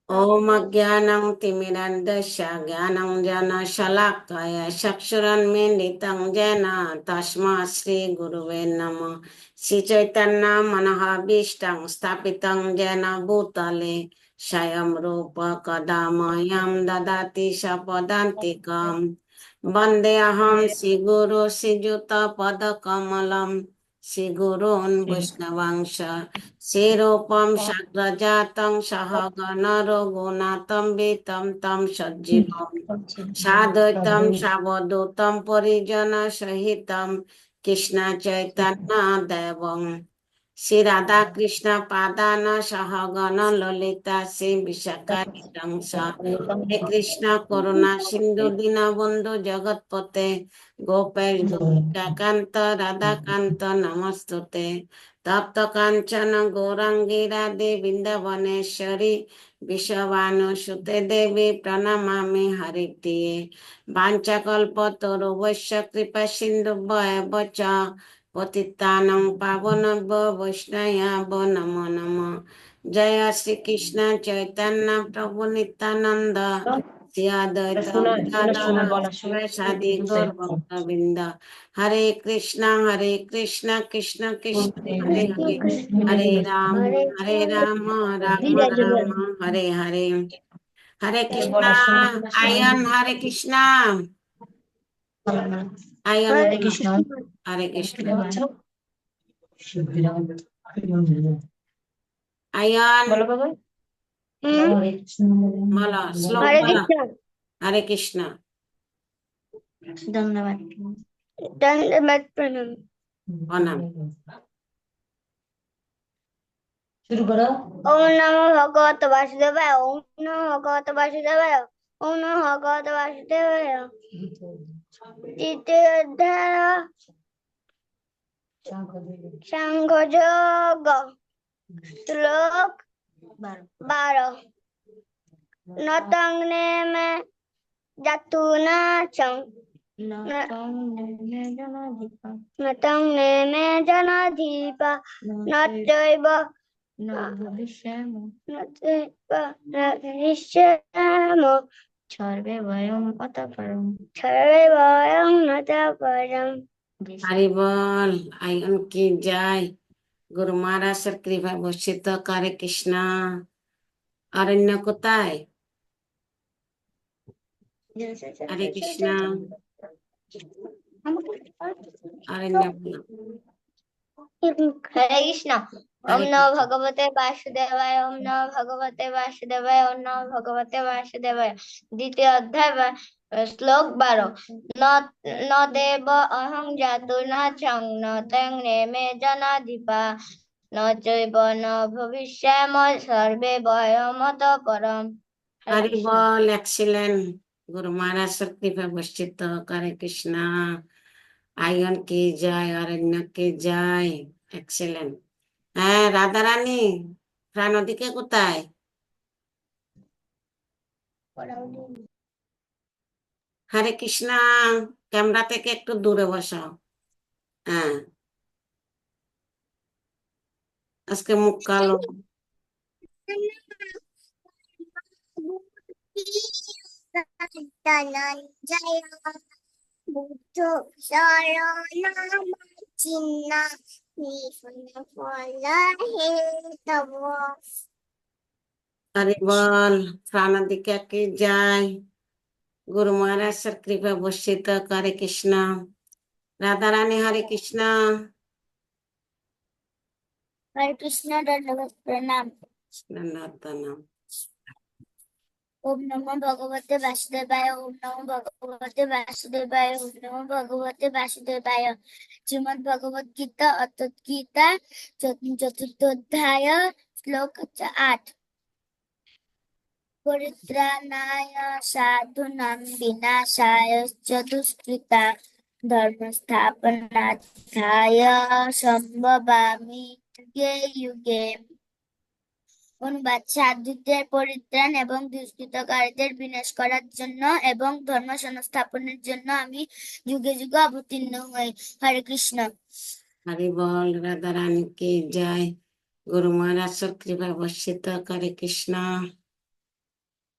ओम अज्ञानं तिमिरन्धस्य ज्ञानाञ्जनशलाकया चक्षुरुन्मीलितं येन तस्मै श्रीगुरुवे नमः। श्रीचैतन्यमनोभीष्टं स्थापितं येन भूतले स्वयं रूप कदा मह्यं ददाति स्वपदान्तिकम्। वन्देऽहं श्रीगुरो श्रीयुतपदकमलं श्रीगुरून् वैष्णवांश श्रीरूपं शक्रजातं सहगण रघुनाथं वितं तं सज्जीवं साद्वैतं सावधूतं परिजनसहितं कृष्ण चैतन्य देवं श्री राधा कृष्ण पादान सहगण ललिता श्री विशाखानितं हे कृष्ण करुणा सिंधु दीनबंधु जगतपते गोपेश गोपिकांत राधाकांत नमस्तुते तप्त कांचन गौरांगी राधे वृंदावनेश्वरी विश्वभानुसुते देवी प्रणमामि हरिप्रिये वाञ्छाकल्पतरुभ्यश्च कृपा सिन्धुभ्येव च पतितानं पावनेभ्यो वैष्णवेभ्यो नमो नमः। जय श्री कृष्ण चैतन्य प्रभु नित्यानंद श्री अद्वैत गदाधर श्रीवासादि गौर भक्तवृंद। हरे कृष्ण कृष्ण कृष्ण हरे हरे हरे राम राम राम हरे हरे। हरे कृष्णा आयन हरे कृष्णा आयन हरे कृष्ण हरे कृष्ण आयन बोलो बाबा बोलो श्लोक हरे बोलो कृष्ण हरे कृष्ण धन्यवाद दंडवत प्रणाम। प्रणाम। शुरू करो। ओम नमो भगवते वासुदेवाय। ओम नमो भगवते वासुदेवाय। ओम नमो भगवते वासुदेवाय। तृतीय अध्याय सांख्ययोग श्लोक 12। न तंगने में जतुना चंग न तंगने में जनाधिप न चैव न भविष्याम सर्वे वयम् अतः परम् सर्वे वयं अतः परम्। हरि बोल आयन की जय। गुरु महाराज सर कृपा वर्षित करे कृष्ण अरण्य कोताय हरे कृष्ण अरण्य हरे कृष्ण। ओम नमो भगवते वासुदेवाय। ओम नमो भगवते वासुदेवाय। ओम नमो भगवते वासुदेवाय। द्वितीय अध्याय श्लोक 12। न देव अहं जातु न चंग न तंगने में जनाधिपा न चैव न भविष्याम सर्वे वयमतः परम्। हरि बोल एक्सीलेंट। गुरु महाराज सर कृपा वर्षित करे कृष्ण आयन की जय अरण्य की जय एक्सीलेंट। হ্যাঁ রাধা রানী প্রাণ ওদিকে কোথায়? হরে কৃষ্ণ ক্যামেরা থেকে একটু দূরে বসাও। হ্যাঁ আজকে মুখ কালো। বুদ্ধ শরণাম চিন্না হরি বল প্রাণ ওদিকে কি যায়। गुरु महाराज सर कृपा वर्षित करे कृष्ण राधा रानी हरे कृष्ण। हरे कृष्ण दंडवत प्रणाम। धन्यवाद प्रणाम। ओम नमो भगवते वासुदेवाय। ओम नमो भगवते वासुदेवाय। ओम नमो भगवते वासुदेवाय। श्रीमद् भगवत गीता अर्थात गीता चतुर्थोध्याय श्लोक 8। परित्राणाय साधूनां विनाशाय च दुष्कृता धर्म स्थापनार्थाय संभवामि युगे युगे। অনুবাদ সাধুদের পরিত্রাণ এবং দুষ্কৃতকারীদের বিনাশ করার জন্য এবং ধর্ম সংস্থাপনের জন্য আমি যুগে যুগে অবতীর্ণ হই। হরে কৃষ্ণ। हरि बोल राधा रानी की जय। गुरु महाराज सर कृपा वर्षित करे कृष्णा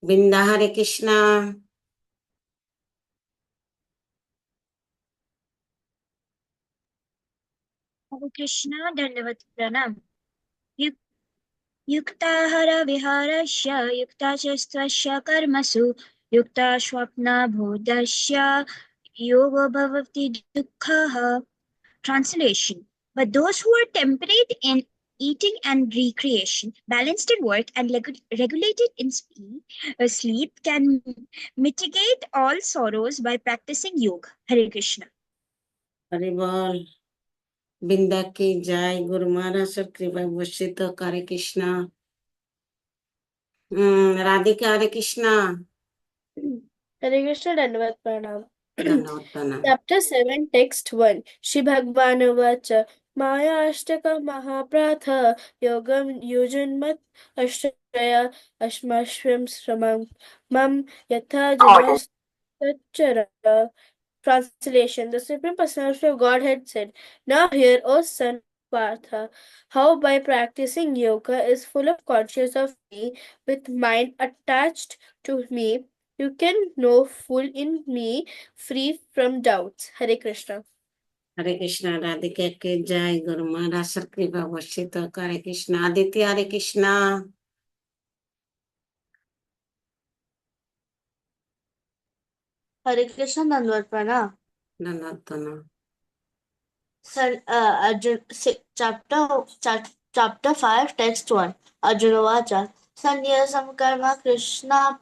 बिंदा हरे कृष्णा हरे कृष्णा दंडवत प्रणाम युक्ताहार विहारस्य युक्ताचेष्टस्य कर्मसु युक्ता स्वप्नबोधस्य योगो भवति दुःखः. Translation: But those who are temperate in eating and recreation, balanced in work, and regulated in sleep can mitigate all sorrows by practicing yoga. Hare Krishna. Hari बोल बिंदा की जय गुरु महाराज सर कृपा वर्षित करे कृष्णा राधिका हरे Krishna Hare Krishna Dandavat Pranam. धन्यवाद प्रणाम Chapter 7, Text 1. Shri Bhagwan Vacha Maya Ashtaka Mahapratha Yogam Yujanmat Ashraya Ashmashram Sramam Mam Yatha Janastachara. Translation: The Supreme Personality of Godhead said, Now hear, O son of Partha, how by practicing yoga is full of consciousness of me, with mind attached to me, you can know full in me, free from doubts. Hare Krishna. हरे कृष्णा राधिका की जय Guru Maharaj sir कृपा वर्षित करे कृष्णा आदित्य हरे Krishna Hare Krishna Dandavat Pranam. धन्यवाद प्रणाम Chapter 5, Text 1. Arjuna Vacha Sanyasam Karma Krishna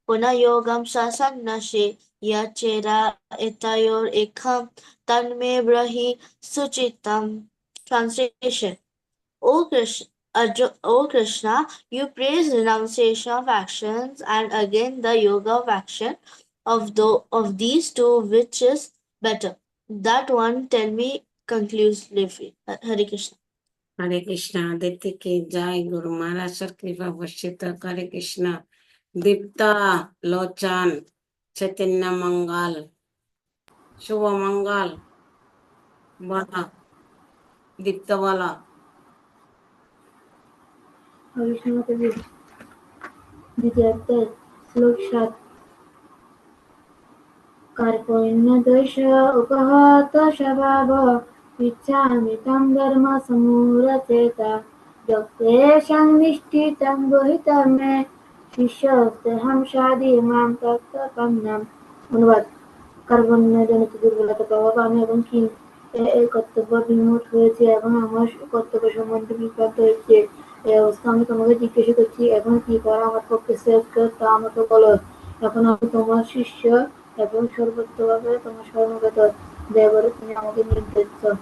Puna Yogam Sasannashe Yachera Etayor Ekham Tanme Brahi Suchitam. Translation: O Krishna, you praise renunciation of actions and again the yoga of action. Of these two, which is better? That one tell me conclusively. Hare Krishna. हरे कृष्णा आदित्य की जय Guru Maharaj sir कृपा वर्षित करे कृष्णा दीप्ता लोचन चैतन्य मंगल शुभ मंगल वाला दीप्त वाला द्वितीय श्लोक 7 कार्पण्य दोष उपहत स्वभाव इच्छामि तं धर्म समूरचेता यक्तेषां निष्ठितं गुहितं मे शिष्यस्तेऽहं সাধি মাম তত্ত্বপন্নাম অনুবাদ কার্বণ্যজনিত দুর্বলতার প্রভাব আমি এবং কি এই কর্তব্য বিমূঢ় হয়েছি এবং আমার কর্তব্য সম্বন্ধে বিভ্রান্ত হয়েছে এই অবস্থা আমি তোমাকে জিজ্ঞাসা করছি এখন কি করা আমার পক্ষে শ্রেষ্ঠ তা আমাকে বলো এখন আমি তোমার শিষ্য এবং সর্বোচ্চভাবে তোমার শরণাগত দয়াকরে তুমি আমাকে নির্দেশ দাও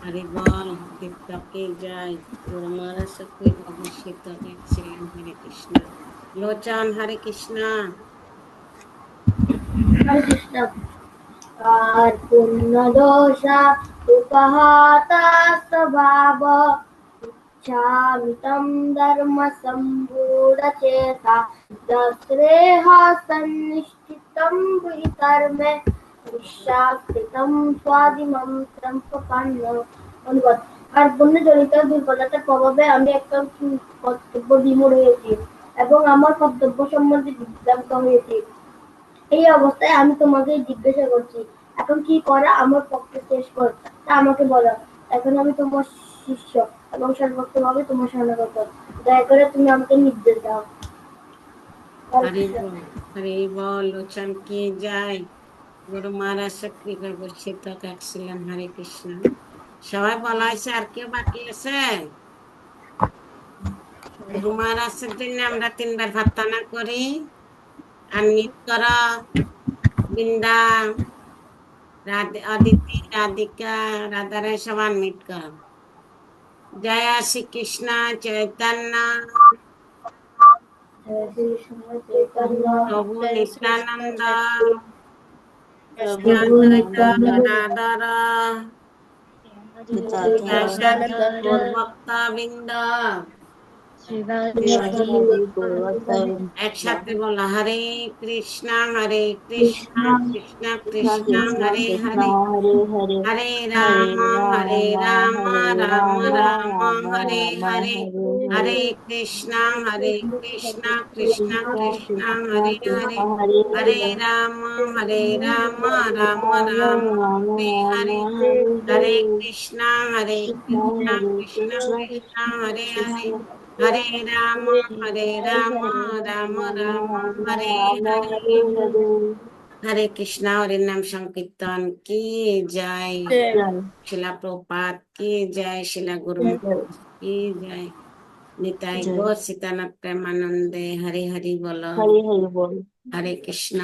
हरि बोल दीप्ता की जय गुरु महाराज सर कृपा वर्षित एक्सीलेंट हरे कृष्णा लोचन हरे कृष्णा হরে কৃষ্ণ আর পুণ্যদোষা উপহাতা স্বভাব ইচ্ছামিतं ধর্ম সম্পূর্ণচেতা দশ্রেহ সন্নিষ্ঠিतं বিকর্মে বিশ্বাস্তিतं স্বাদিমম সম্পন্ন অনুবাদ আর পুণ্যজনিত দুর্বলতার প্রভাবে আমি একটা কর্তব্য বিমূঢ় হয়েছি এবং আমার কর্তব্য সম্বন্ধে বিভ্রান্ত হয়েছি এই অবস্থায় আমি তোমাকে জিজ্ঞাসা করছি এখন কি করা আমার পক্ষে শ্রেষ্ঠকর তা আমাকে বলো এখন আমি তোমার শিষ্য এবং সর্বোচ্চভাবে তোমার শরণাগত দয়া করে তুমি আমাকে নির্দেশ দাও हरि बोल लोचन की जय गुरु महाराज सर कृपा वर्षित एक्सीलेंट हरे कृष्णा সবাই বলা হয়েছে আর কেউ বাকি আছে গুরু মহারাজের জন্য আমরা 3 বার প্রার্থনা করি আনমিউট করা বৃন্দা अदिति राधिका राधाराय सब अनमिट करो जय श्री कृष्ण चैतन्य प्रभु नित्यानंद श्री अद्वैत गदाधर श्रीवासादि गौर भक्त वृंद Shivadi Gurvatayam একসাথে বলা হরে কৃষ্ণা কৃষ্ণা Krishna কৃষ্ণা Krishna হরে Krishna হরে Hare Hare হরে Hare Ram Rama Hare Ram Rama Ram Rama হরে Rama হরে Hare হরে Hare Krishna Krishna Krishna Krishna Krishna Hare Hare Krishna Hare হরে Hare Ram Ram Ram Rama Hare Hare Rama Hare হরে Hare Krishna Krishna Hare Krishna Krishna Krishna Hare Hare Krishna হরে Ram Hare Ram Rama Ram Rama হরে Rama হরে Hare Hare হরে কৃষ্ণ হরির নাম সংকীর্তন কি জয় Jai শিলা প্রপাত কি জয় শিলা গুরু Jai কি জয় Nitai Jai Gour Sitanath প্রেমানন্দে হরি হরি বল Hare Hare Bol হরে কৃষ্ণ